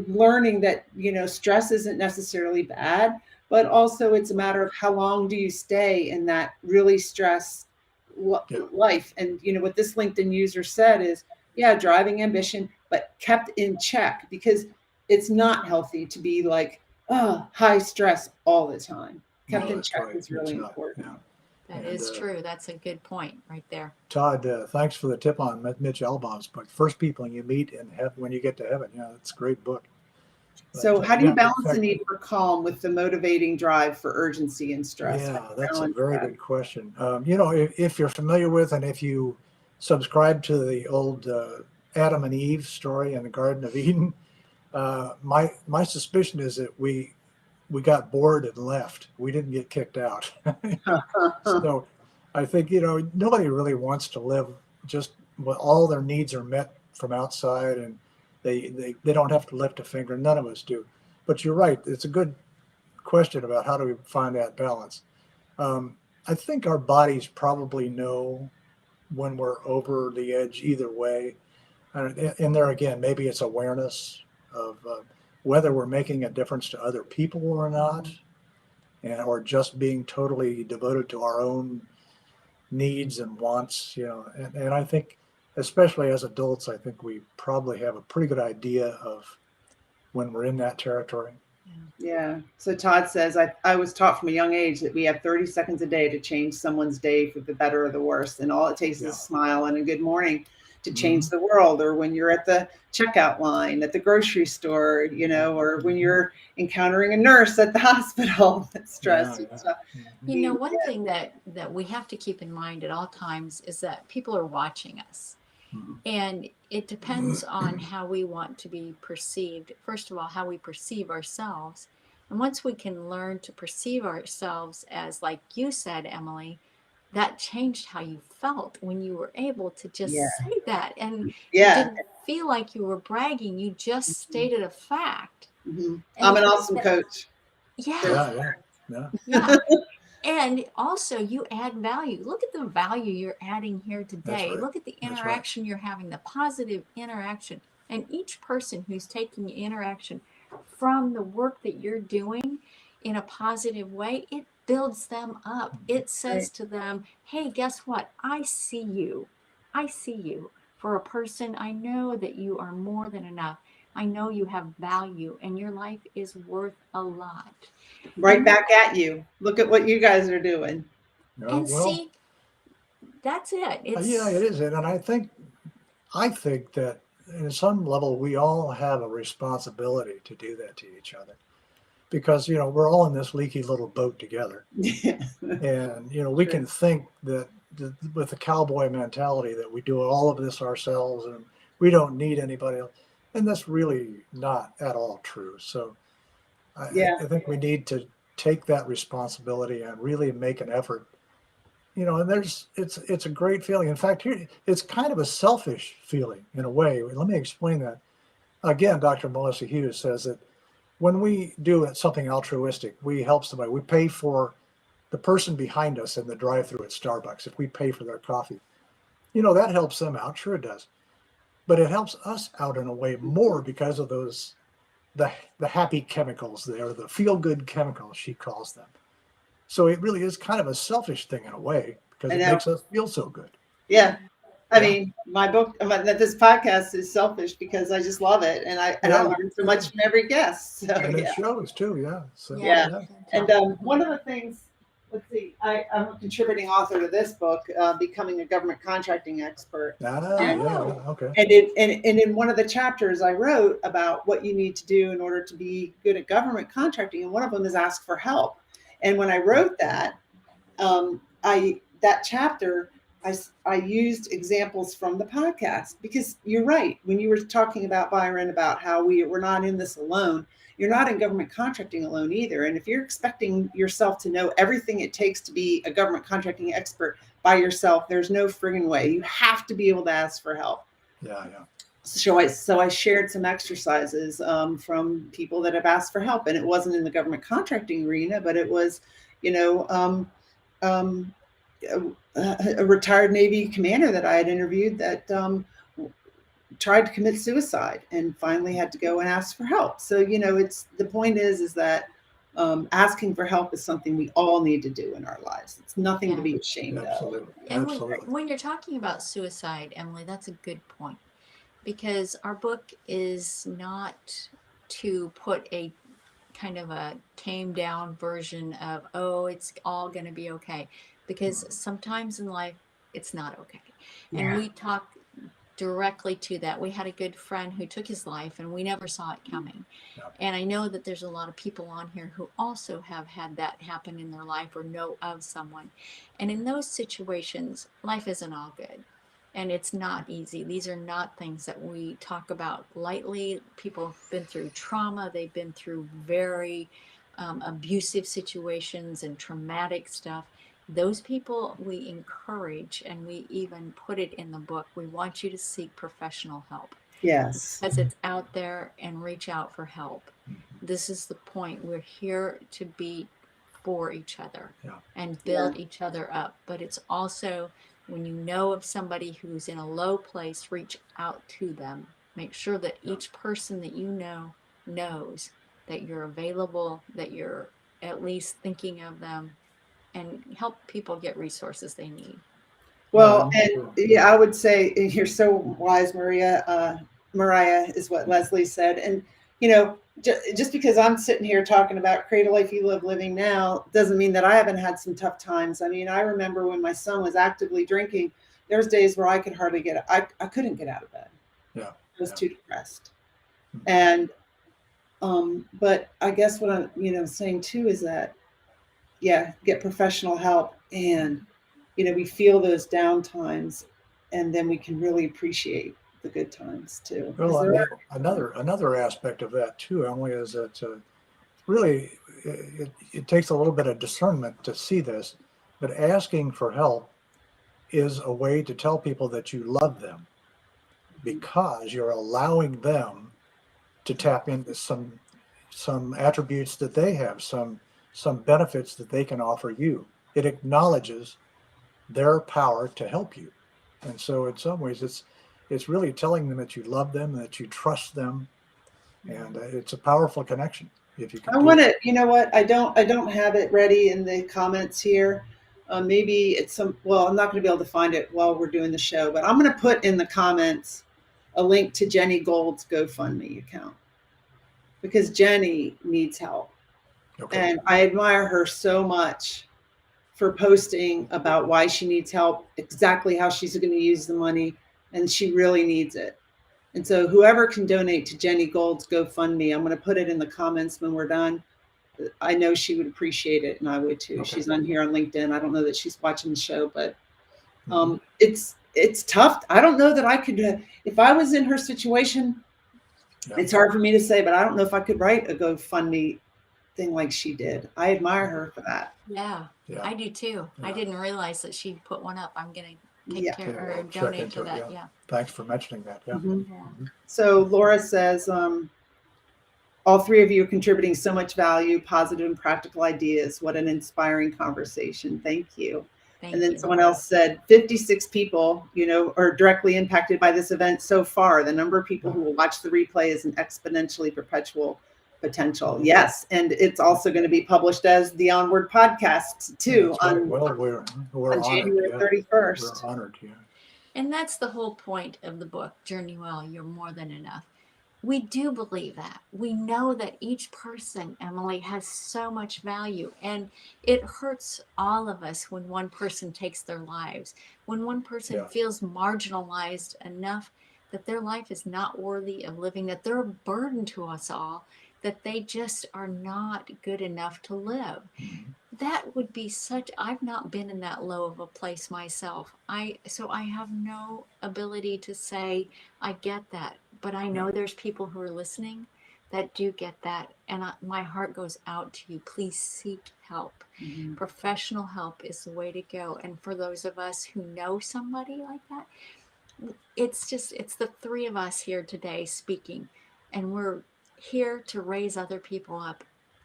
learning that stress isn't necessarily bad, but also it's a matter of how long do you stay in that really stressed life. And what this LinkedIn user said is, driving ambition, but kept in check, because it's not healthy to be like, high stress all the time. Kept in check is really important. That is true. That's a good point right there. Todd, thanks for the tip on Mitch Albom's book, First People You Meet in Heaven When You Get to Heaven. Yeah, that's a great book. So how do you balance the need for calm with the motivating drive for urgency and stress? Yeah, that's a very good question. If you're familiar with, and if you subscribe to the old Adam and Eve story in the Garden of Eden, my suspicion is that we got bored and left. We didn't get kicked out. So I think, nobody really wants to live just when all their needs are met from outside and they don't have to lift a finger. None of us do. But you're right. It's a good question about how do we find that balance. I think our bodies probably know when we're over the edge either way. And there again, maybe it's awareness of whether we're making a difference to other people or not, or just being totally devoted to our own needs and wants, and I think, especially as adults, I think we probably have a pretty good idea of when we're in that territory. Yeah. So Todd says, I was taught from a young age that we have 30 seconds a day to change someone's day for the better or the worse. And all it takes is a smile and a good morning to change the world. Or when you're at the checkout line at the grocery store, or when you're encountering a nurse at the hospital that's stressed and stuff. One thing that we have to keep in mind at all times is that people are watching us. And it depends on how we want to be perceived. First of all, how we perceive ourselves. And once we can learn to perceive ourselves as, like you said, Emily, that changed how you felt when you were able to just say that. And you didn't feel like you were bragging. You just stated a fact. I'm an awesome coach. Yeah. And also, you add value. Look at the value you're adding here today. Look at the interaction you're having, the positive interaction. And each person who's taking interaction from the work that you're doing in a positive way, it builds them up. It says to them, hey, guess what? I see you. I see you. For a person, I know that you are more than enough. I know you have value and your life is worth a lot. Right back at you. Look at what you guys are doing. See, that's it. It is. And I think that in some level, we all have a responsibility to do that to each other, because, we're all in this leaky little boat together. And, we can think that with the cowboy mentality that we do all of this ourselves and we don't need anybody else. And that's really not at all true. So I think we need to take that responsibility and really make an effort. And it's a great feeling. In fact, here it's kind of a selfish feeling in a way. Let me explain that. Again, Dr. Melissa Hughes says that when we do something altruistic, we help somebody. We pay for the person behind us in the drive-thru at Starbucks. If we pay for their coffee, that helps them out. Sure it does. But it helps us out in a way more because of those, the happy chemicals there, the feel-good chemicals, she calls them. So it really is kind of a selfish thing in a way, because it makes us feel so good. Yeah. I mean, my book, this podcast is selfish because I just love it. And I learn so much from every guest. So, and it shows too. Yeah. So, And one of the things, let's see, I'm a contributing author to this book, Becoming a Government Contracting Expert. Okay. And in one of the chapters I wrote about what you need to do in order to be good at government contracting, and one of them is ask for help. And when I wrote that, that chapter, I used examples from the podcast, because you're right. When you were talking about, Byron, about how we're not in this alone, you're not in government contracting alone either. And if you're expecting yourself to know everything it takes to be a government contracting expert by yourself, there's no friggin' way. You have to be able to ask for help. Yeah. So I shared some exercises from people that have asked for help, and it wasn't in the government contracting arena, but it was, a retired Navy commander that I had interviewed that tried to commit suicide and finally had to go and ask for help. So, the point is that asking for help is something we all need to do in our lives. It's nothing to be ashamed of. And when you're talking about suicide, Emily, that's a good point, because our book is not to put a kind of a tamed down version of, oh, it's all going to be okay, because sometimes in life it's not okay. And we talk directly to that. We had a good friend who took his life and we never saw it coming. And I know that there's a lot of people on here who also have had that happen in their life or know of someone. And in those situations, life isn't all good. And it's not easy. These are not things that we talk about lightly. People have been through trauma. They've been through very abusive situations and traumatic stuff. Those people we encourage, and we even put it in the book. We want you to seek professional help. Yes. Because it's out there, and reach out for help. This is the point. We're here to be for each other and build each other up. But it's also, when you know of somebody who's in a low place, reach out to them. Make sure that each person that you know knows that you're available, that you're at least thinking of them, and help people get resources they need. Well, Yeah, and yeah, I would say you're so wise, Maria. Mariah is what Leslie said. And, just because I'm sitting here talking about create a life you love living now doesn't mean that I haven't had some tough times. I mean, I remember when my son was actively drinking, there was days where I could hardly I couldn't get out of bed. yeah, I was yeah. too depressed. Mhm. And, but I guess what I'm, saying too is that, yeah, get professional help. And, we feel those down times and then we can really appreciate the good times too. Well, I There mean, are, another aspect of that too, Emily, is that really it takes a little bit of discernment to see this, but asking for help is a way to tell people that you love them because you're allowing them to tap into some attributes that they have, some benefits that they can offer you. It acknowledges their power to help you. And so in some ways it's really telling them that you love them, that you trust them, and it's a powerful connection if you can I do want it. to, you know what? I don't have it ready in the comments here. Maybe it's well, I'm not going to be able to find it while we're doing the show, but I'm going to put in the comments a link to Jenny Gold's GoFundMe account because Jenny needs help. Okay. And I admire her so much for posting about why she needs help, exactly how she's going to use the money, and she really needs it. And so whoever can donate to Jenny Gold's GoFundMe, I'm going to put it in the comments when we're done. I know she would appreciate it, and I would too. Okay. She's on here on LinkedIn. I don't know that she's watching the show, but Mhm. it's tough. I don't know that I could, if I was in her situation, Yeah. it's hard for me to say, but I don't know if I could write a GoFundMe thing like she did. I admire her for that. Yeah, Yeah. I do too. I Yeah. didn't realize that she put one up. I'm going to take Yeah. care Yeah, or we'll check donate into to it, that. yeah. Yeah. Thanks for mentioning that. Yeah. Mhm. Yeah. So Laura says, all three of you are contributing so much value, positive and practical ideas. What an inspiring conversation. Thank you. Thank And then you. someone else said 56 people, are directly impacted by this event so far. The number of people who will watch the replay is an exponentially perpetual potential. Yes. And it's also going to be published as the Onward podcast too. That's right. on, Well, we're on honored. January Yeah. 31st. We're honored. Yeah. And that's the whole point of the book, Journey Well, You're More Than Enough. We do believe that. We know that each person, Emily, has so much value. And it hurts all of us when one person takes their lives, when one person Yeah. feels marginalized enough that their life is not worthy of living, that they're a burden to us all, that they just are not good enough to live. Mhm. That would be I've not been in that low of a place myself. So I have no ability to say I get that, but I know there's people who are listening that do get that, and my heart goes out to you. Please seek help. Mhm. Professional help is the way to go. And for those of us who know somebody like that, it's the three of us here today speaking, and we're here to raise other people up.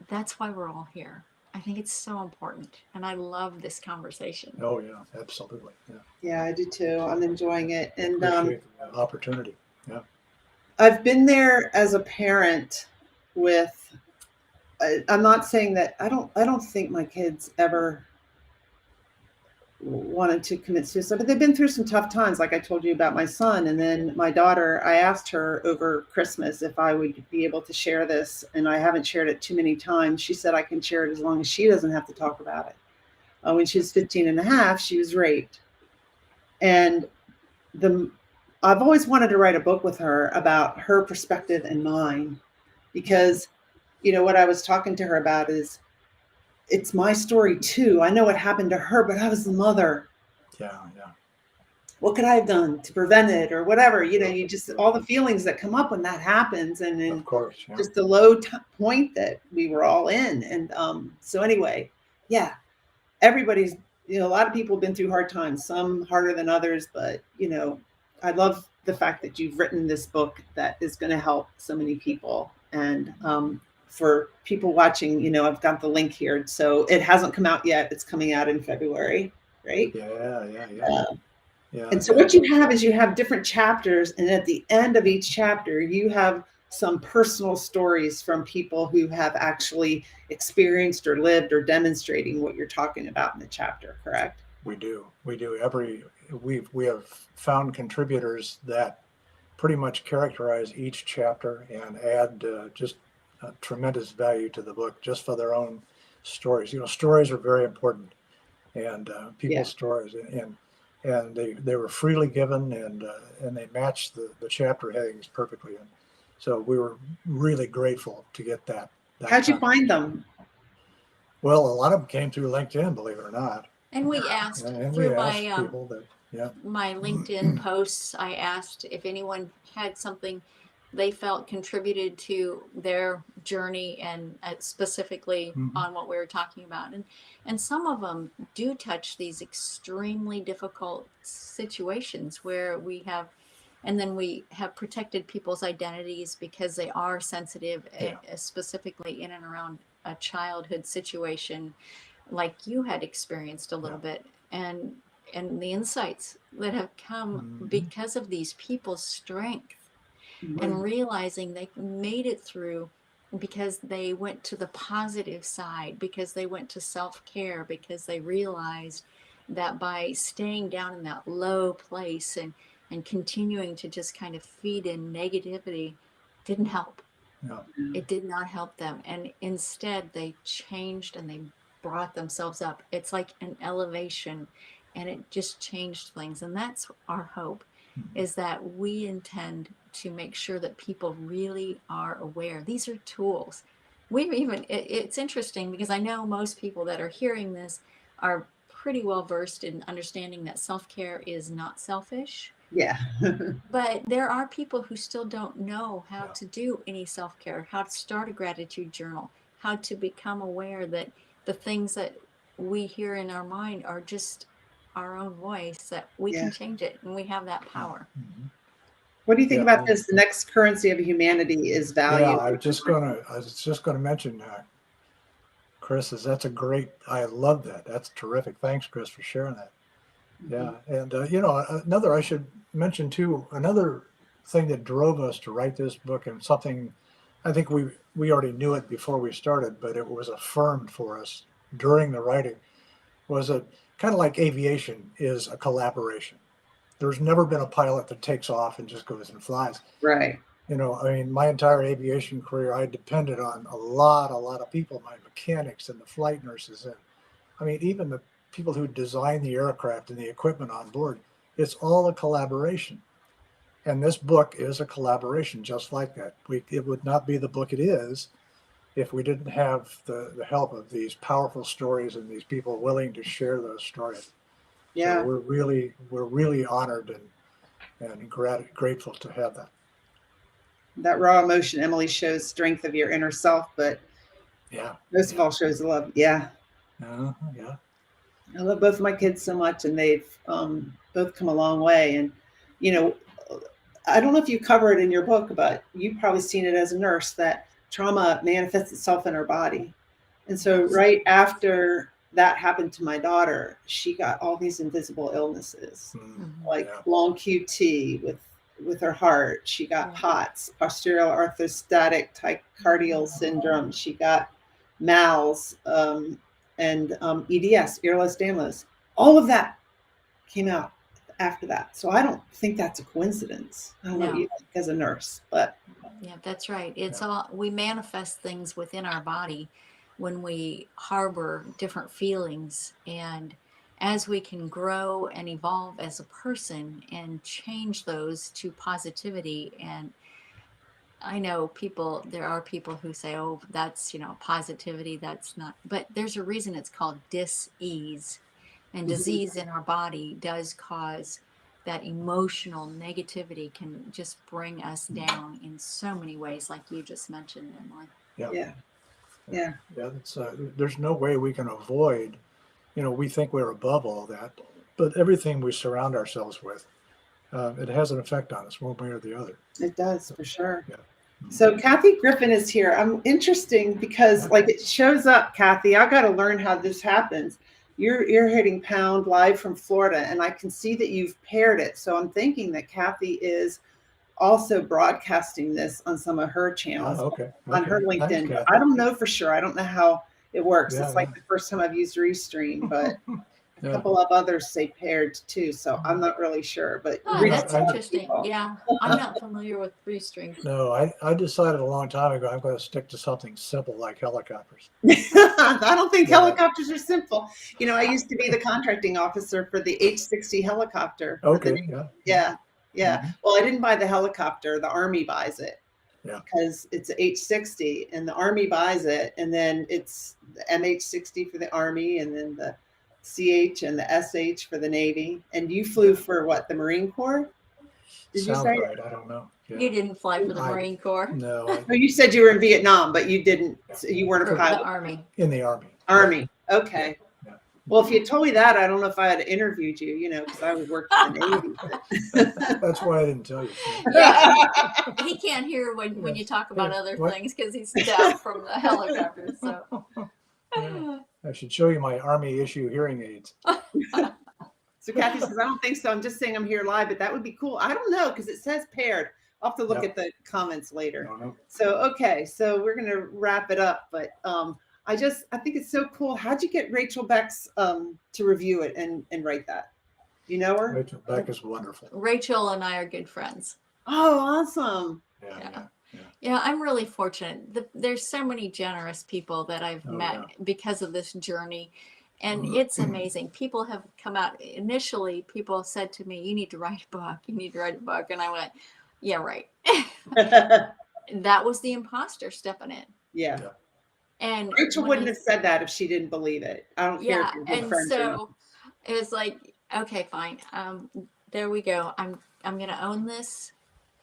That's why we're all here. I think it's so important, and I love this conversation. Oh yeah, absolutely. Yeah. Yeah, I do too. I'm enjoying it. And Appreciate the opportunity. Yeah. I've been there as a parent with, I'm not saying that I don't think my kids ever wanted to commit suicide, but they've been through some tough times. Like I told you about my son. And then my daughter, I asked her over Christmas if I would be able to share this. And I haven't shared it too many times. She said I can share it as long as she doesn't have to talk about it. When she was 15 and a half, she was raped. And I've always wanted to write a book with her about her perspective and mine, because, what I was talking to her about is it's my story too. I know what happened to her, but I was the mother. Yeah. Yeah. What could I have done to prevent it or whatever? You just, all the feelings that come up when that happens, and then Of course. Yeah. just the low point that we were all in. And so anyway, yeah, everybody's, a lot of people have been through hard times, some harder than others, but I love the fact that you've written this book that is going to help so many people. And for people watching, I've got the link here. So it hasn't come out yet. It's coming out in February, right? Yeah. Yeah. And so what you have is you have different chapters, and at the end of each chapter, you have some personal stories from people who have actually experienced or lived or demonstrating what you're talking about in the chapter, correct? We do. we have found contributors that pretty much characterize each chapter and add just tremendous value to the book just for their own stories. Stories are very important, and people's stories, and they were freely given, and they matched the chapter headings perfectly. And so we were really grateful to get that. How'd you find them? Well, a lot of them came through LinkedIn, believe it or not. And we asked And through we asked people that, my LinkedIn posts, I asked if anyone had something they felt contributed to their journey, and specifically on what we were talking about. And some of them do touch these extremely difficult situations where we have protected people's identities because they are sensitive, specifically in and around a childhood situation like you had experienced a little bit, and the insights that have come because of these people's strength and realizing they made it through because they went to the positive side, because they went to self-care, because they realized that by staying down in that low place and continuing to just kind of feed in negativity didn't help. No. It did not help them. And instead they changed and they brought themselves up. It's like an elevation, and it just changed things. And that's our hope, is that we intend to make sure that people really are aware. These are tools. It's interesting because I know most people that are hearing this are pretty well versed in understanding that self-care is not selfish. Yeah. But there are people who still don't know how to do any self-care, how to start a gratitude journal, how to become aware that the things that we hear in our mind are just our own voice, that we can change it, and we have that power. What do you think about this? The next currency of humanity is value. Yeah, I was just gonna mention, Chris, that's I love that. That's terrific. Thanks, Chris, for sharing that. Yeah, and I should mention too, another thing that drove us to write this book, and something I think we already knew it before we started, but it was affirmed for us during the writing, was a kind of like aviation is a collaboration. There's never been a pilot that takes off and just goes and flies. Right. My entire aviation career, I depended on a lot of people, my mechanics and the flight nurses, and even the people who design the aircraft and the equipment on board. It's all a collaboration. And this book is a collaboration just like that. It would not be the book it is if we didn't have the help of these powerful stories and these people willing to share those stories. Yeah. So we're really honored and grateful to have that. That raw emotion, Emily, shows strength of your inner self, but most of all shows love. Yeah. Yeah. I love both of my kids so much, and they've both come a long way. And, I don't know if you cover it in your book, but you've probably seen it as a nurse, that trauma manifests itself in our body. And so right after that happened to my daughter, she got all these invisible illnesses, like long QT with her heart. She got POTS, postural orthostatic tachycardial syndrome. She got MALS, and EDS, Ehlers-Danlos. All of that came out after that. So I don't think that's a coincidence. I don't know what you think as a nurse, but yeah, that's right. It's all, we manifest things within our body when we harbor different feelings, and as we can grow and evolve as a person and change those to positivity. And I know there are people who say, oh, that's, positivity, that's not, but there's a reason it's called dis-ease. And disease in our body does cause that emotional negativity, can just bring us down in so many ways, like you just mentioned, Emily. Yeah. There's no way we can avoid, we think we're above all that, but everything we surround ourselves with, it has an effect on us one way or the other. It does, for sure. Yeah. So Kathy Griffin is here. I'm interesting because it shows up, Kathy. I got to learn how this happens. You're hitting pound live from Florida, and I can see that you've paired it. So I'm thinking that Kathy is also broadcasting this on some of her channels, on her LinkedIn. Thanks, I don't know for sure. I don't know how it works. It's like the first time I've used Restream, but a couple of others say paired too, so I'm not really sure. But Oh, reach that's out to interesting. people. Yeah, I'm not familiar with 3-string. No, I decided a long time ago I'm going to stick to something simple like helicopters. I don't think Yeah. helicopters are simple. You know, I used to be the contracting officer for the H-60 helicopter. for the Okay. Navy. Yeah. Yeah. Mhm. Well, I didn't buy the helicopter. The Army buys it. Yeah. Because it's H-60 and the Army buys it. And then it's the MH-60 for the Army and then the CH and the SH for the Navy. And you flew for what, the Marine Corps? Did you Sounds say? right. I don't know. Yeah. You didn't fly for the Marine Corps No, No, you said you were in Vietnam, but you didn't. You weren't or a the pilot. Army. in the Army. Army. Okay. Yeah. Well, if you told me that, I don't know if I had interviewed you, you know, because I would work for the Navy. That's why I didn't tell you. Yeah, he can't hear when you talk about Yeah. other What? things because he's down from the helicopter. So Yeah. I should show you my Army issue hearing aids. So Kathy says, I don't think so. I'm just saying I'm here live, but that would be cool. I don't know because it says paired. I'll have to look Yep. at the comments later. No. So, okay. So we're going to wrap it up. But I think it's so cool. How'd you get Rachel Beck's to review it and write that? You know her? Rachel Beck is wonderful. Rachel and I are good friends. Oh, awesome. Yeah, I'm really fortunate. There's so many generous people that I've Oh, met because of this journey. And it's amazing. People have come out. Initially, people said to me, you need to write a book. You need to write a book. And I went, yeah, right. That was the imposter stepping in. Yeah. And Rachel when wouldn't I- have said that if she didn't believe it. I don't care Yeah, if you're good and friends or not. so it was like, okay, fine. There we go. I'm gonna own this.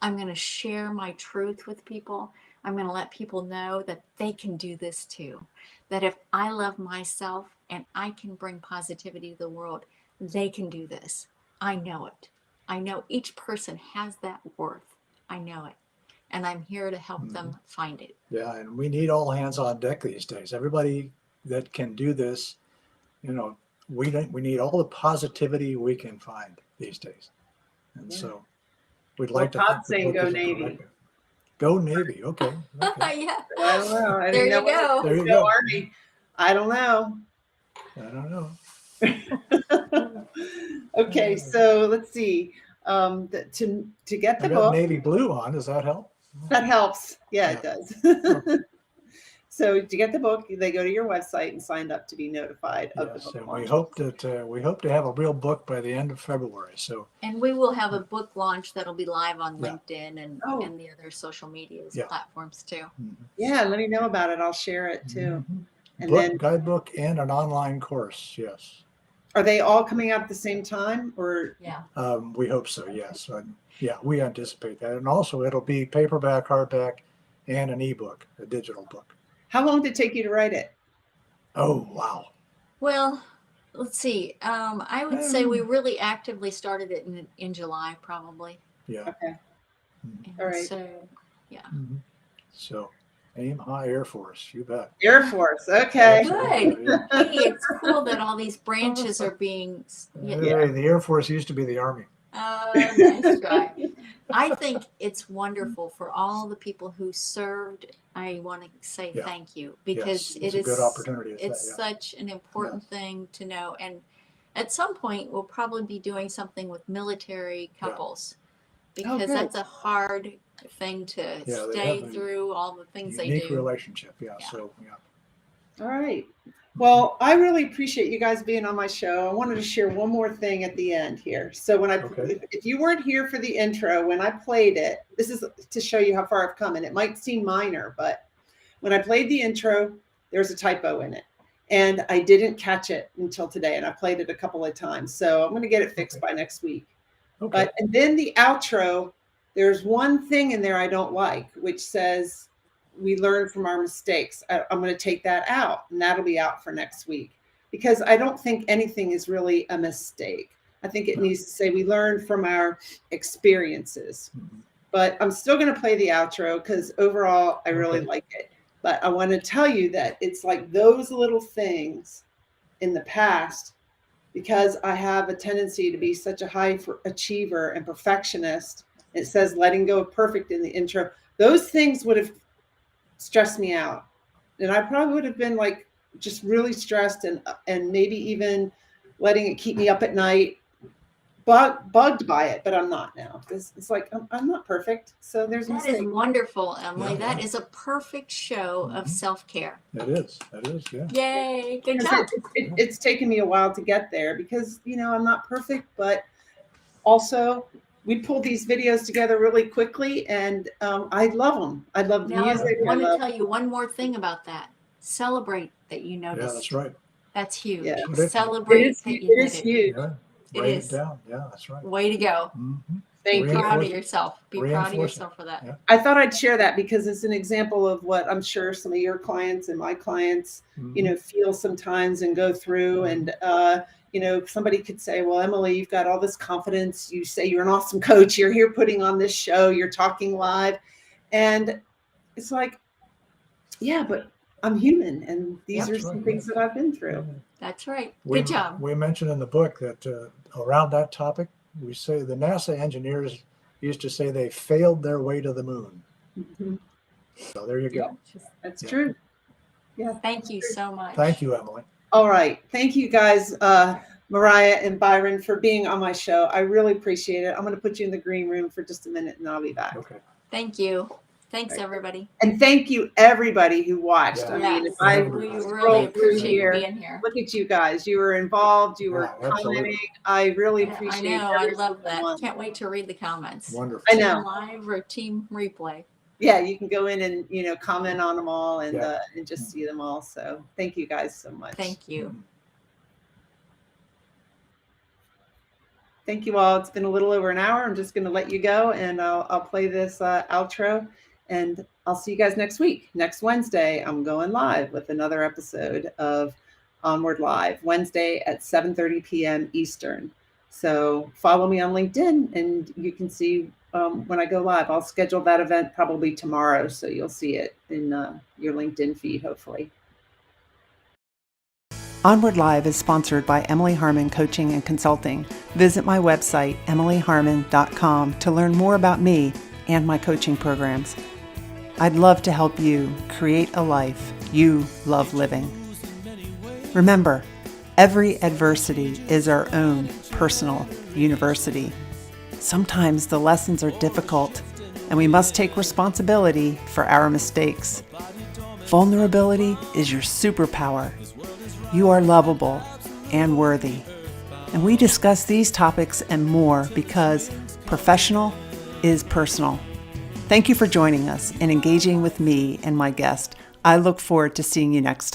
I'm gonna share my truth with people. I'm gonna let people know that they can do this too. That if I love myself and I can bring positivity to the world, they can do this. I know it. I know each person has that worth. I know it. And I'm here to help them find it. Yeah, and we need all hands on deck these days. Everybody that can do this, you know, we need all the positivity we can find these days. And so we'd like to Todd's think saying the book go is a Navy. directive. Go Navy. Okay. Yeah. I don't know. I There didn't know you go. There you Go go. Army. I don't know. I don't know. Okay, so let's see. To get I the got book, navy blue on. Does that help? that helps. Yeah, it does. So to get the book, they go to your website and sign up to be notified of the Yes, book and launch. we hope to have a real book by the end of February. So And we will have a book launch that'll be live on Yeah. LinkedIn and the other social medias Yeah. platforms too. Yeah, let me know about it. I'll share it too. And book, then, guidebook, and an online course. Yes, are they all coming out at the same time, or? Yeah. we hope so. Yes, yeah, we anticipate that, and also it'll be paperback, hardback, and an ebook, a digital book. How long did it take you to write it? Oh wow! Well, let's see. I would say we really actively started it in July, probably. Yeah. Okay. And All right. So, So, aim high, Air Force. You bet. Air Force. Okay. good. Yeah. Hey, it's cool that all these branches are being. Hey, the Air Force used to be the Army. Nice try. I think it's wonderful for all the people who served. I want to say Yeah. thank you because Yes, it's a good opportunity. It's such an important thing to know. And at some point, we'll probably be doing something with military couples because good. that's a hard thing to Yeah, they stay have a through all the things they unique do. relationship. Yeah. Yeah. So yeah. All right. Well, I really appreciate you guys being on my show. I wanted to share one more thing at the end here. So when if you weren't here for the intro, when I played it, this is to show you how far I've come, and it might seem minor, but when I played the intro, there's a typo in it, and I didn't catch it until today, and I played it a couple of times. So I'm going to get it fixed by next week. Okay. And then the outro, there's one thing in there I don't like, which says, we learn from our mistakes. I'm going to take that out, and that'll be out for next week, because I don't think anything is really a mistake. I think it needs to say we learn from our experiences. But I'm still going to play the outro because overall I really like it. But I want to tell you that it's like those little things in the past, because I have a tendency to be such a high achiever and perfectionist. It says letting go of perfect in the intro. Those things would have stressed me out, and I probably would have been like just really stressed and maybe even letting it keep me up at night, bugged by it, but I'm not now. It's like, I'm not perfect. So there's That is mistakes. wonderful, Emily. Yeah. That is a perfect show of self-care. That is, yeah. Yay, good Because job. it's taken me a while to get there because, I'm not perfect, but also we pulled these videos together really quickly, and I love them. I love the Now, music. I want to tell you one more thing about that. Celebrate that you noticed. Yeah, that's right. That's huge. Yeah. Celebrate that you did It is it. huge. Yeah. It Write is. it down. Yeah, that's right. Way to go. Mm-hmm. Thank Be you. proud of yourself. Be proud of Reinforce it. yourself for that. Yeah. I thought I'd share that because it's an example of what I'm sure some of your clients and my clients, feel sometimes and go through. And, somebody could say, well, Emily, you've got all this confidence. You say you're an awesome coach. You're here putting on this show. You're talking live. And it's like, yeah, but I'm human. And these are some things that I've been through. That's right. Good job. We mentioned in the book that around that topic, we say the NASA engineers used to say they failed their way to the moon. Mm-hmm. So there you go. That's true. Yeah. Thank you so much. Thank you, Emily. All right. Thank you guys, Mariah and Byron, for being on my show. I really appreciate it. I'm going to put you in the green room for just a minute and I'll be back. Okay. Thank you. Thanks, everybody. And thank you, everybody who watched. Yeah. I mean, Yes, if I we really scroll through appreciate here, you being here. look at you guys. You were involved. You were commenting. I really I appreciate it. know. I love that. Can't wait to read the comments. Wonderful. I know. Team live or team replay. Yeah, you can go in and comment on them all and Yeah. and just see them all. So thank you guys so much. Thank you. Thank you all. It's been a little over an hour. I'm just going to let you go, and I'll play this outro, and I'll see you guys next week. Next Wednesday, I'm going live with another episode of Onward Live, Wednesday at 7:30 p.m. Eastern. So follow me on LinkedIn, and you can see when I go live. I'll schedule that event probably tomorrow, so you'll see it in your LinkedIn feed, hopefully. Onward Live is sponsored by Emily Harmon Coaching and Consulting. Visit my website, emilyharmon.com, to learn more about me and my coaching programs. I'd love to help you create a life you love living. Remember, every adversity is our own personal university. Sometimes the lessons are difficult, and we must take responsibility for our mistakes. Vulnerability is your superpower. You are lovable and worthy. And we discuss these topics and more because professional is personal. Thank you for joining us and engaging with me and my guest. I look forward to seeing you next time.